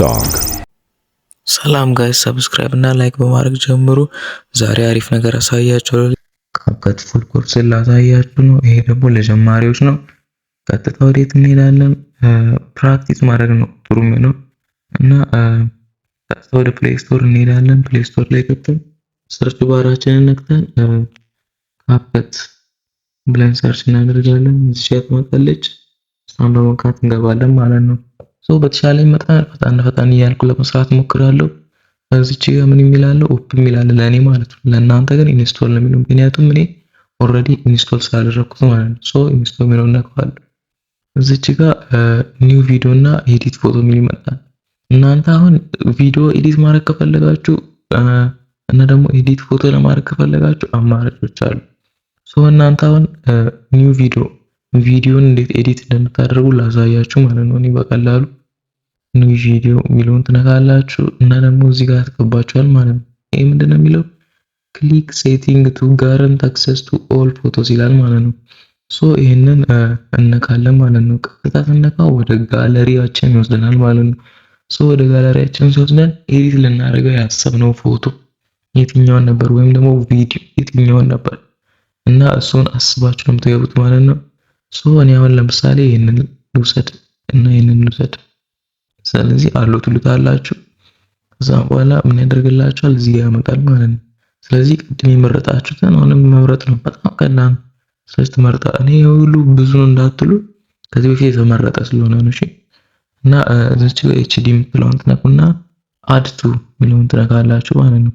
song. ሰላም ጋይስ ሰብስክራይብ እና ላይክ በማድረግ ጀምሩ። ዛሬ አሪፍ ነገር አሳያችኋለሁ። ካፕከት ፉል ኮርስ ላሳያችሁ ነው። ይሄ ደግሞ ለጀማሪዎች ነው። ቀጥታ ወዴት እንሄዳለን? ፕራክቲስ ማድረግ ነው ጥሩ ነው እና ቀጥታ ወደ ፕሌይ ስቶር እንሄዳለን። ፕሌይ ስቶር ላይ ገብተን ሰርች ባራችንን ነክተን ካፕከት ብለን ሰርች እናደርጋለን። እዚህ ጋር ትመጣለች። እሷን በመንካት እንገባለን ማለት ነው። በተሻለኝ መጠን ፈጣን እያልኩ ለመስራት ሞክራለሁ። እዚች ጋር ምን የሚላል ኦፕን የሚላል ለኔ ማለት ነው። ለእናንተ ግን ኢንስቶል ነው የሚለው፣ ምክንያቱም እኔ ኦልሬዲ ኢንስቶል ስላደረኩት ማለት ነው። ኢንስቶል የሚለውን ነካዋለሁ። እዚች ጋር ኒው ቪዲዮ እና ኤዲት ፎቶ የሚል ይመጣል። እናንተ አሁን ቪዲዮ ኤዲት ማድረግ ከፈለጋችሁ እና ደግሞ ኤዲት ፎቶ ለማድረግ ከፈለጋችሁ አማራጮች አሉ። እናንተ አሁን ኒው ቪዲዮን እንዴት ኤዲት እንደምታደርጉ ላሳያችሁ ማለት ነው። እኔ በቀላሉ ኒው ቪዲዮ የሚለውን ትነካላችሁ እና ደግሞ እዚህ ጋር ተቀባችኋል ማለት ነው። ይሄ ምንድነው የሚለው ክሊክ ሴቲንግ ቱ ጋረንት አክሰስ ቱ ኦል ፎቶስ ይላል ማለት ነው። ይሄንን እነካለን ማለት ነው። ቀጥታ ስነካው ወደ ጋለሪያችን ይወስደናል ማለት ነው። ወደ ጋለሪያችን ሲወስደን ኤዲት ልናደርገው ያሰብነው ፎቶ የትኛውን ነበር ወይም ደግሞ ቪዲዮ የትኛውን ነበር እና እሱን አስባችሁ ነው የምትገቡት ማለት ነው። እኔ አሁን ለምሳሌ ይሄንን ልውሰድ እና ይሄንን ልውሰድ። ስለዚህ አሉ ትሉታላችሁ። ከዛ በኋላ ምን ያደርግላችኋል? እዚህ ጋር ያመጣል ማለት ነው። ስለዚህ ቅድም የመረጣችሁትን አሁንም መምረጥ ነው። በጣም ቀላል። ስለዚህ ተመርጣ እኔ ሁሉ ብዙ ነው እንዳትሉ፣ ከዚህ በፊት የተመረጠ ስለሆነ ነው። እሺ እና እዚች ጋር ኤችዲ የምትለውን ትነኩና አድ ቱ የሚለውን ትነካላችሁ ማለት ነው።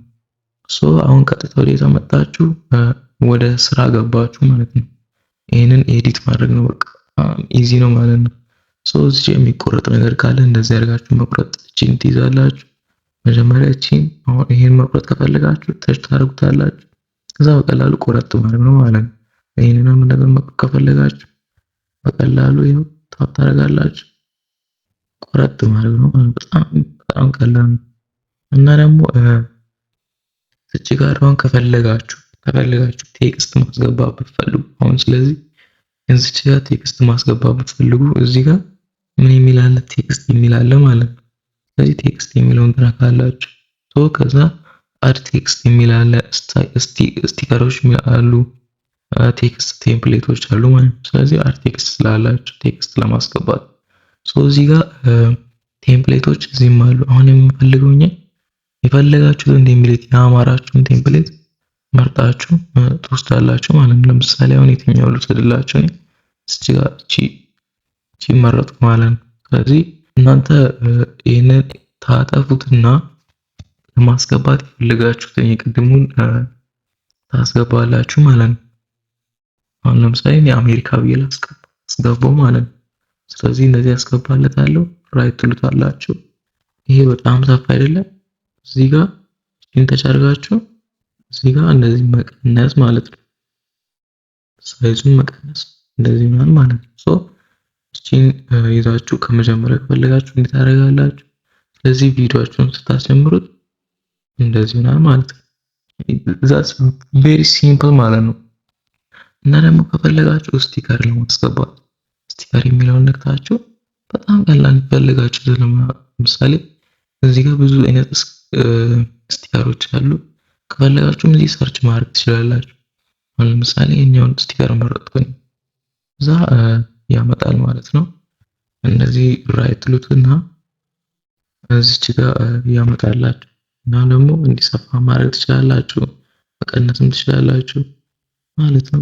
አሁን ቀጥታ ወደ ተመጣጣችሁ ወደ ስራ ገባችሁ ማለት ነው። ይሄንን ኤዲት ማድረግ ነው። በቃ ኢዚ ነው ማለት ነው። እዚህ የሚቆረጥ ነገር ካለ እንደዚህ አድርጋችሁ መቁረጥ እቺን ትይዛላችሁ። መጀመሪያ እቺን አሁን ይሄን መቁረጥ ከፈለጋችሁ ተች ታደርጉታላችሁ። ከዛ በቀላሉ ቆረጥ ማድረግ ነው ማለት ነው። ይሄንን ምን ነገር መቁረጥ ከፈለጋችሁ በቀላሉ ይሄው ታፕ ታደርጋላችሁ። ቆረጥ ማድረግ ነው ማለት በጣም ቀላል ነው። እና ደግሞ እዚህ ጋር አሁን ከፈለጋችሁ ቴክስት ማስገባት ብትፈልጉ አሁን ስለዚህ እዚህ ጋር ቴክስት ማስገባት ብትፈልጉ እዚህ ጋር ምን የሚል አለ? ቴክስት የሚል አለ ማለት ነው። ስለዚህ ቴክስት የሚለውን ትነካላችሁ። ከዛ አድ ቴክስት የሚል አለ። ስቲከሮች አሉ፣ ቴክስት ቴምፕሌቶች አሉ ማለት ነው። ስለዚህ አድ ቴክስት ስላላችሁ ቴክስት ለማስገባት እዚህ ጋር ቴምፕሌቶች እዚህም አሉ። አሁን የምፈልገው የፈለጋችሁትን ቴምፕሌት ያማራችሁን ቴምፕሌት መርጣችሁ ትወስዳላችሁ ማለት ነው። ለምሳሌ አሁን የትኛው ልውሰድላችሁ? እዚህ ጋር እቺ መረጥኩ ማለት ነው። ስለዚህ እናንተ ይሄንን ታጠፉትና ለማስገባት የፈለጋችሁትን የቅድሙን ታስገባላችሁ ማለት ነው። አሁን ለምሳሌ የአሜሪካ ብዬ ላስገባው ማለት ነው። ስለዚህ እንደዚህ ያስገባለታለሁ። ራይት ትሉታላችሁ። ይሄ በጣም ሰፋ አይደለም። እዚህ ጋር ተቻርጋችሁ እዚህ ጋር እንደዚህ መቀነስ ማለት ነው። ሳይዙን መቀነስ እንደዚህ ምናምን ማለት ነው። እቺን ይዛችሁ ከመጀመሪያ ከፈለጋችሁ እንዴት ታደርጋላችሁ? ስለዚህ ቪዲዮአችሁን ስታስጀምሩት እንደዚህ ምናምን ማለት ነው። that's very simple ማለት ነው። እና ደግሞ ከፈለጋችሁ ስቲከር ለማስገባት ስቲከር የሚለውን ነክታችሁ በጣም ቀላል ፈልጋችሁ ለምሳሌ እዚህ ጋር ብዙ አይነት ስቲከሮች አሉ። ከፈለጋችሁም እዚህ ሰርች ማድረግ ትችላላችሁ። አሁን ለምሳሌ እኛውን ስቲከር መረጥኩኝ እዛ ያመጣል ማለት ነው። እንደዚህ ራይት ሉትና እዚች ጋር ያመጣላችሁ እና ደግሞ እንዲሰፋ ማድረግ ትችላላችሁ፣ መቀነስም ትችላላችሁ ማለት ነው።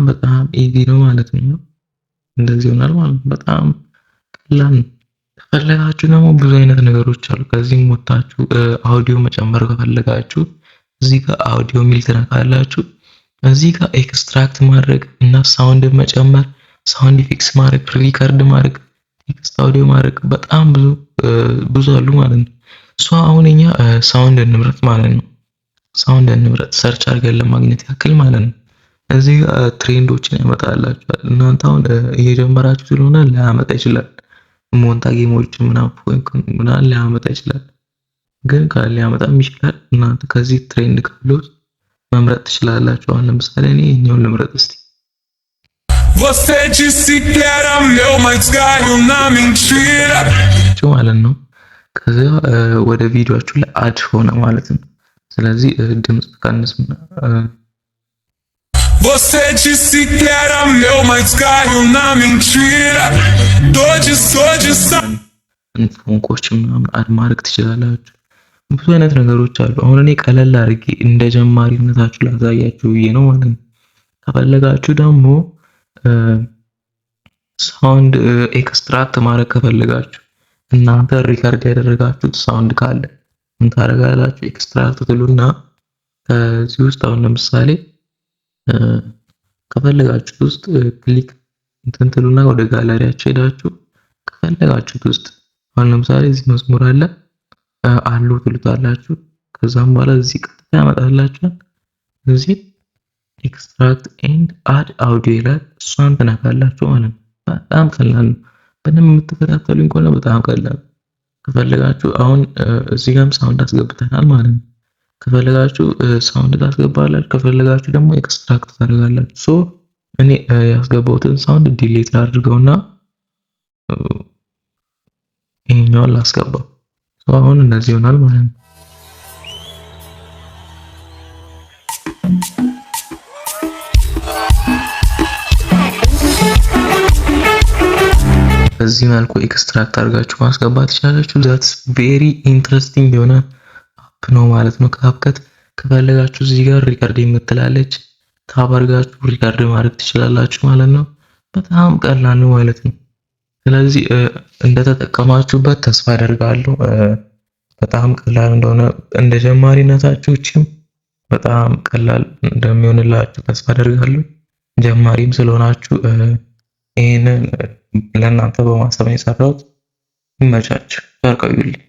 በጣም ኢዚ ነው ማለት ነው። እንደዚህ ይሆናል ማለት ነው። በጣም ቀላል ነው። ከፈለጋችሁ ደግሞ ብዙ አይነት ነገሮች አሉ። ከዚህም ወጣችሁ አውዲዮ መጨመር ከፈለጋችሁ እዚህ ጋር አውዲዮ ሚል ትነካላችሁ። እዚህ ጋር ኤክስትራክት ማድረግ እና ሳውንድ መጨመር፣ ሳውንድ ኢፌክትስ ማድረግ፣ ሪከርድ ማድረግ፣ ቴክስት አውዲዮ ማድረግ በጣም ብዙ አሉ ማለት ነው። አሁን እኛ ሳውንድ እንምረጥ ማለት ነው። ሳውንድ እንምረጥ ሰርች አድርገን ለማግኘት ያክል ማለት ነው። እዚህ ጋር ትሬንዶችን ያመጣላችኋል። እናንተ አሁን እየጀመራችሁ ስለሆነ ሊያመጣ ይችላል። ሞንታ ጌሞች ምናምን ሊያመጣ ይችላል። ግን ሊያመጣም ይችላል። እናንተ ከዚህ ትሬንድ ካሉት መምረጥ ትችላላችሁ። አሁን ለምሳሌ እኔ ይሄኛውን ልምረጥ እስቲ። Você disse que era meu, mas caiu na mentira ማለት ነው። ከዛ ወደ ቪዲዮአችሁ ላይ አድ ሆነ ማለት ነው። ስለዚህ ድምጽ ቀንስና Você disse que era meu, mas caiu na mentira. ፎንኮች ምናምን አድ ማድረግ ትችላላችሁ። ብዙ አይነት ነገሮች አሉ። አሁን እኔ ቀለል አድርጌ እንደ ጀማሪነታችሁ ላሳያችሁ ብዬ ነው ማለት ነው። ከፈለጋችሁ ደግሞ ሳውንድ ኤክስትራክት ማድረግ ከፈለጋችሁ እናንተ ሪከርድ ያደረጋችሁት ሳውንድ ካለ ምን ታደርጋላችሁ? ኤክስትራክት ትሉና ከዚህ ውስጥ አሁን ለምሳሌ ከፈለጋችሁት ውስጥ ክሊክ እንትን ትሉና ወደ ጋላሪያችሁ ሄዳችሁ ከፈለጋችሁት ውስጥ አሁን ለምሳሌ እዚህ መዝሙር አለ አሉ ትሉታላችሁ። ከዛም በኋላ እዚህ ቀጥታ ያመጣላችኋል። እዚህ ኤክስትራክት ኤንድ አድ አውዲዮ ይላል። እሷን ትነካላችሁ ማለት ነው። በጣም ቀላል ነው። በደንብ የምትከታተሉኝ ከሆነ በጣም ቀላል። ከፈለጋችሁ አሁን እዚህ ጋርም ሳውንድ አስገብተናል ማለት ነው። ከፈለጋችሁ ሳውንድ ታስገባላችሁ፣ ከፈለጋችሁ ደግሞ ኤክስትራክት ታደርጋላችሁ። ሶ እኔ ያስገባሁትን ሳውንድ ዲሌት አድርገውና ይሄኛውን ላስገባው። ሶ አሁን እንደዚህ ይሆናል ማለት ነው። በዚህ መልኩ ኤክስትራክት አድርጋችሁ ማስገባት ትችላላችሁ። ዛትስ ቬሪ ኢንትረስቲንግ የሆነ አፕ ነው ማለት ነው። ካፕከት ከፈለጋችሁ እዚህ ጋር ሪከርድ የምትላለች ታብ አድርጋችሁ ሪከርድ ማድረግ ትችላላችሁ ማለት ነው። በጣም ቀላል ነው ማለት ነው። ስለዚህ እንደተጠቀማችሁበት ተስፋ አደርጋለሁ። በጣም ቀላል እንደሆነ እንደ ጀማሪነታችሁ እቺም በጣም ቀላል እንደሚሆንላችሁ ተስፋ አደርጋለሁ። ጀማሪም ስለሆናችሁ ይሄንን ለእናንተ በማሰብ የሰራሁት። ይመቻችሁ። ቸር ቆዩልኝ።